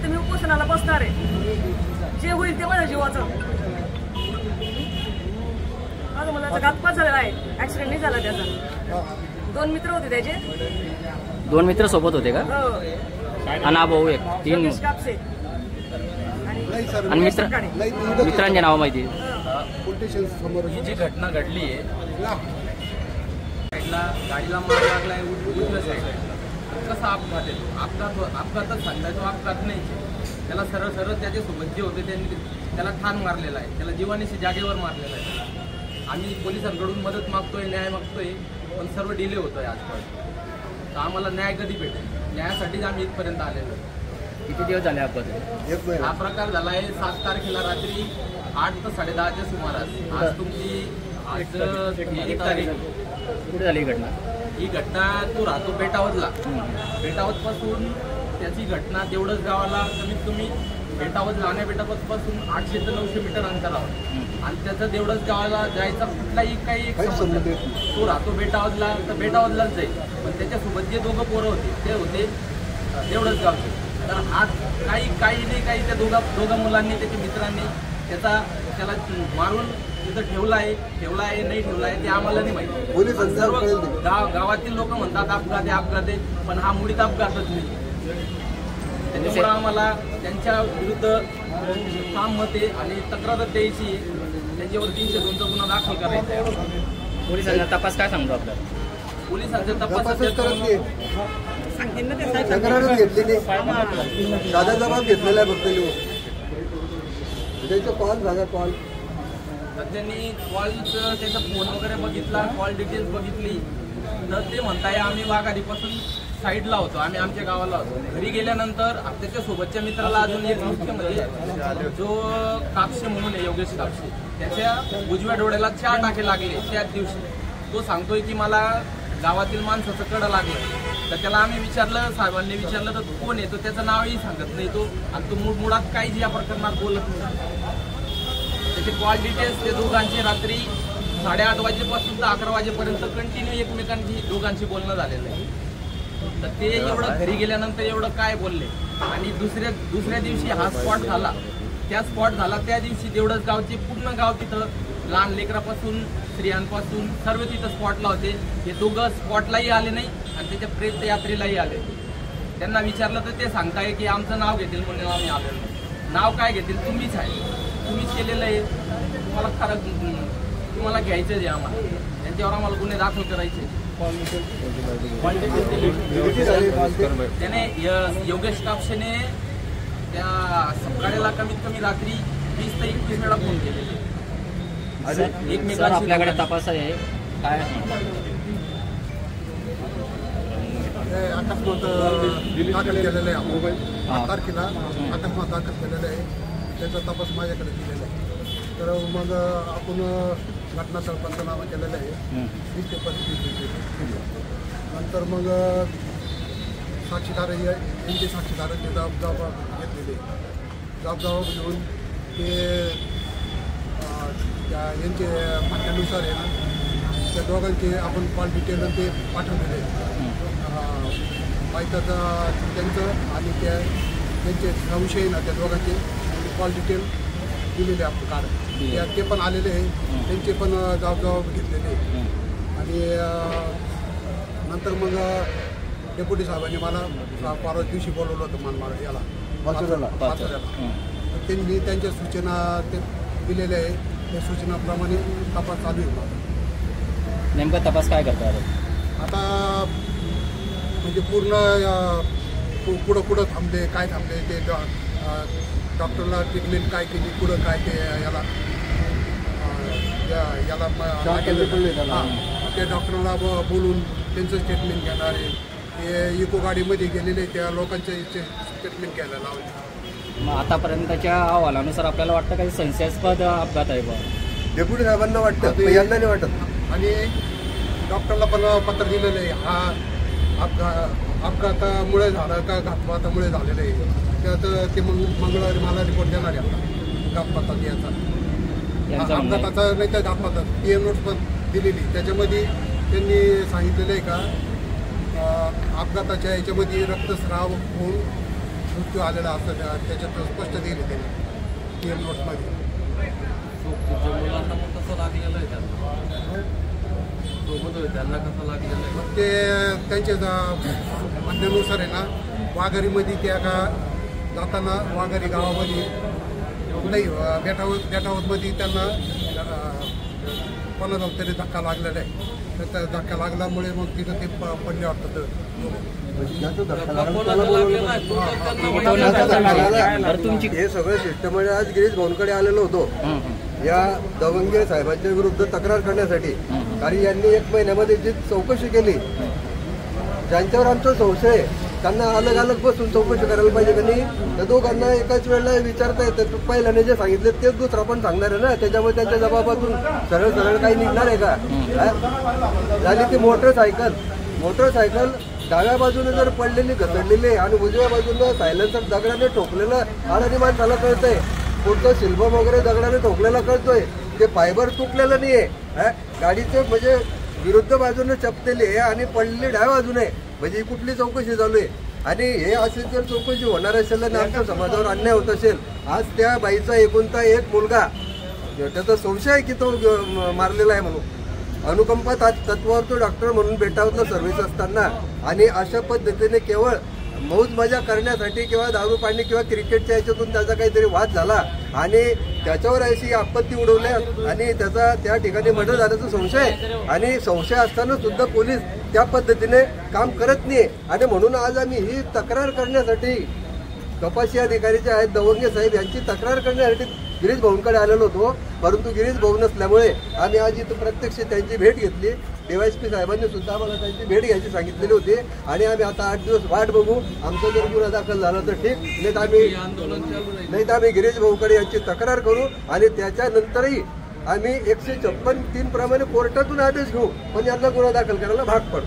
तर मी उपोषणाला बसणार आहे, जे होईल ते माझ्या जीवाचं. माझ्या मुलाचा घातपात झालेला आहे, ऍक्सिडेंट नाही झाला त्याचा. 2 मित्र होते त्याचे. 2 मित्र सोबत होते का? आणि भाऊ एक 3 आणि मित्रांचे नाव माहिती. ही जी घटना घडली आहे, गाडीला मार लागलाय उजव्या साईडला. कसा अपघात आहे? अपघातच सांगताय, तो अपघात नाही. त्याला सरळ सरळ त्याच्यासोबत जे होते त्यांनी त्याला ठाण मारलेला आहे, त्याला जीवानीशी जागेवर मारलेला आहे. आम्ही पोलिसांकडून मदत मागतोय, न्याय मागतोय, पण सर्व डिले होतोय आजपर्यंत. तर आम्हाला न्याय कधी भेटेल? न्यायासाठीच आम्ही इथपर्यंत आलेलो. किती दिवस झाले अपघात? हा प्रकार झाला आहे 7 तारखेला रात्री 8 ते 10:30च्या सुमारास. आज तुमची आज 1 तारीख. कुठे झाली ही घटना? ही घटना तो राहतो बेटावतला. बेटावत पासून त्याची घटना देवडस गावाला कमीत कमी बेटावत लावण्या बेटावतपासून 800 ते 900 मीटर अंतरावर. आणि त्याचं देवडस गावाला जायचा कुठलाही काही एक संबंध. तो राहतो बेटावतला, तर बेटावतलाच जाईल. पण त्याच्यासोबत जे 2 पोरं होते ते होते देवडस गावचे. तर आज काही नाही त्या दोघा मुलांनी, त्याच्या मित्रांनी त्याला मारून तिथं ठेवला आहे नाही ठेवला आहे ते आम्हाला नाही माहिती. सर्व गावातील लोक म्हणतात अपघात आहे, पण हा मुळीत अपघातच नाही. त्याच्यामुळे आम्हाला त्यांच्या विरुद्ध ठाम मत आहे आणि तक्रार द्यायची, त्यांच्यावर 302चा गुन्हा दाखल करायचा आहे. पोलिसांचा तपास काय सांगतो आपल्याला? पोलिसांचा तपास घेतलेली साधा जबाब घेतलेला आहे फक्त. त्याचा कॉल झाला, कॉल तर त्यांनी कॉलचं त्याचा फोन वगैरे बघितला, कॉल डिटेल्स बघितली. तर ते म्हणताय आम्ही वाघारीपासून साईडला होतो, आम्ही आमच्या गावाला होतो. घरी गेल्यानंतर त्याच्या सोबतच्या मित्राला अजून एक मुख्य म्हणजे जो कापसे म्हणून आहे, योगेश कापसे, त्याच्या उजव्या डोळ्याला 4 टाके लागले त्याच दिवशी. तो सांगतोय की मला गावातील माणसाचं कडं लागलं. तर त्याला आम्ही विचारलं, साहेबांनी विचारलं, तर कोण आहे? तो त्याचं नावही सांगत नाही तो. आणि तो मुळात काहीच या प्रकरणात बोलत नाही. त्याचे कॉल डिटेल्स ते दोघांचे रात्री 8:30 वाजेपासून तर 11 वाजेपर्यंत कंटिन्यू एकमेकांची दोघांशी बोलणं झालेलं आहे. तर ते एवढं घरी गेल्यानंतर एवढं काय बोलले. आणि दुसऱ्या दिवशी हा स्पॉट झाला, त्या दिवशी तेवढंच गावचे पूर्ण गाव तिथं, लहान लेकरापासून स्त्रियांपासून सर्व तिथं स्पॉटला होते. हे दोघं स्पॉटलाही आले नाही आणि त्याच्या प्रेत यात्रेलाही आले. त्यांना विचारलं तर ते सांगताय की आमचं नाव घेतील म्हणून आम्ही आलेलो. नाव काय घेतील? तुम्हीच आहे, तुम्हीच केलेलं आहे, तुम्हाला घ्यायचं आहे आम्हाला, त्यांच्यावर आम्हाला गुन्हे दाखल करायचे. त्याने योगेश कापसेने त्या सकाळीला कमीत कमी रात्री 20 ते 21 वेळा फोन केलेले. आपल्याकडे तपास आहे काय? अकस्मात दाखल केलेलं आहे, 8 तारखेला अकस्मात दाखल केलेलं आहे. त्याचा तपास माझ्याकडे दिलेला आहे. तर मग आपण घटनास्थळ पंचनामा केलेला आहे 20 ते 25 दिवस. नंतर मग साक्षीदार यांचे साक्षीदारांचे जबाब घेतलेले, जबाब घेऊन ते यांचे म्हणण्यानुसार आहे ना, त्या दोघांचे आपण कॉल डिटेल ते पाठवलेले माहितीचा त्यांचं आणि त्यांचे संशय ना त्या दोघांचे कॉल डिटेल दिलेले आपण कार्ड ते पण आलेले आहे. त्यांचे पण जबाब घेतलेले. आणि नंतर मग डेप्युटी साहेबांनी मला परवा दिवशी बोलवलं होतं मला याला पाचोऱ्याला. त्यांनी त्यांच्या सूचना ते दिलेल्या आहे, त्या सूचनाप्रमाणे तपास चालू आहे. माझा नेमका तपास काय करतात आता म्हणजे पूर्ण कुठं थांबले, काय थांबले, ते डॉक्टरला ट्रीटमेंट काय केली, कुठं काय ते याला त्या डॉक्टरला बोलून त्यांचं स्टेटमेंट घेणार आहे. ते इको गाडीमध्ये गेलेले त्या लोकांचे स्टेटमेंट घ्यायला लावले. मग आतापर्यंतच्या अहवालानुसार आपल्याला वाटतं काही संशयास्पद अपघात आहे बा? डेप्युटी साहेबांना वाटतं, यांना नाही वाटत. आणि डॉक्टरला पण पत्र दिलेलं आहे, हा अपघातामुळे झालं का घातपातामुळे झालेलं आहे. त्यात ते मंगळवारी मला रिपोर्ट देणार आहे आता घातपातात याचा अपघाताचा नाही तर घातपातात PM नोट्स पण दिलेली. त्याच्यामध्ये त्यांनी सांगितलेलं आहे का अपघाताच्या याच्यामध्ये रक्तस्राव होऊन मृत्यू आलेला असं त्याच्यात स्पष्ट दिले त्यांनी PM नोटमध्ये. मुलांना मग कसं लागलेलं आहे त्यांना कसं लागलेलं आहे? मग ते त्यांच्या म्हणण्यानुसार आहे ना, वाघारीमध्ये त्या का जाताना वाघारी गावामध्ये नाही बेटावतमध्ये त्यांना कोणाला तरी धक्का लागलेला आहे. तर त्या धक्का लागल्यामुळे मग तिथं ते पडले वाटतं. हे सगळं सिस्टम आज गिरीश भाऊंकडे आलेलो होतो या दवंगे साहेबांच्या विरुद्ध तक्रार करण्यासाठी. कारण यांनी 1 महिन्यामध्ये जी चौकशी केली, ज्यांच्यावर आमचा संशय त्यांना अलग अलग बसून चौकशी करायला पाहिजे का नाही. त्या दोघांना एकाच वेळेला विचारता येतं. पहिल्याने जे सांगितले तेच दुसरा पण सांगणार आहे ना. त्याच्यामुळे त्यांच्या जबाबातून सरळ सरळ काही निघणार आहे का? झाली ती मोटरसायकल डाव्या बाजूने जर पडलेली घसरलेली आणि उजव्या बाजूनं सायलेन्सर दगडाने ठोकलेलं आणि माणसाला कळतंय. पुढचं शिल्बम वगैरे दगडाने ठोकलेला कळतोय. ते फायबर तुटलेलं नाहीये. गाडीचं म्हणजे विरुद्ध बाजूने चपतेली आहे आणि पडलेली डाव्या बाजूने. म्हणजे कुठली चौकशी चालू आहे? आणि हे असे जर चौकशी होणार असेल आणि आमच्या समाजावर अन्याय होत असेल, आज त्या बाईचा एकुलता एक मुलगा त्याचा संशय आहे की तो मारलेला आहे म्हणून. अनुकंपा तत्वावर तो डॉक्टर म्हणून बेटावतला सर्व्हिस असताना आणि अशा पद्धतीने केवळ मौज मजा करण्यासाठी किंवा दारू पाणी किंवा क्रिकेटच्या याच्यातून त्याचा काहीतरी वाद झाला आणि त्याच्यावर अशी आपत्ती उडवल्या आणि त्याचा त्या ठिकाणी मर्डर झाल्याचा संशय. आणि संशय असताना सुद्धा पोलीस त्या पद्धतीने काम करत नाही. आणि म्हणून आज आम्ही ही तक्रार करण्यासाठी तपासी अधिकारी जे आहेत दवंगे साहेब यांची तक्रार करण्यासाठी गिरीश भाऊंकडे आलेलो होतो. परंतु गिरीश भाऊ नसल्यामुळे आम्ही आज इथं प्रत्यक्ष त्यांची भेट घेतली. DYSP साहेबांनी सुद्धा आम्हाला त्यांची भेट घ्यायची सांगितलेली होती. आणि आम्ही आता 8 दिवस वाट बघू. आमचा जर गुन्हा दाखल झाला तर ठीक, नाही तर आम्ही गिरीश भाऊकडे यांची तक्रार करू आणि त्याच्यानंतरही आम्ही 156(3) प्रमाणे कोर्टातून आदेश घेऊ, पण यांना गुन्हा दाखल करायला भाग पडू.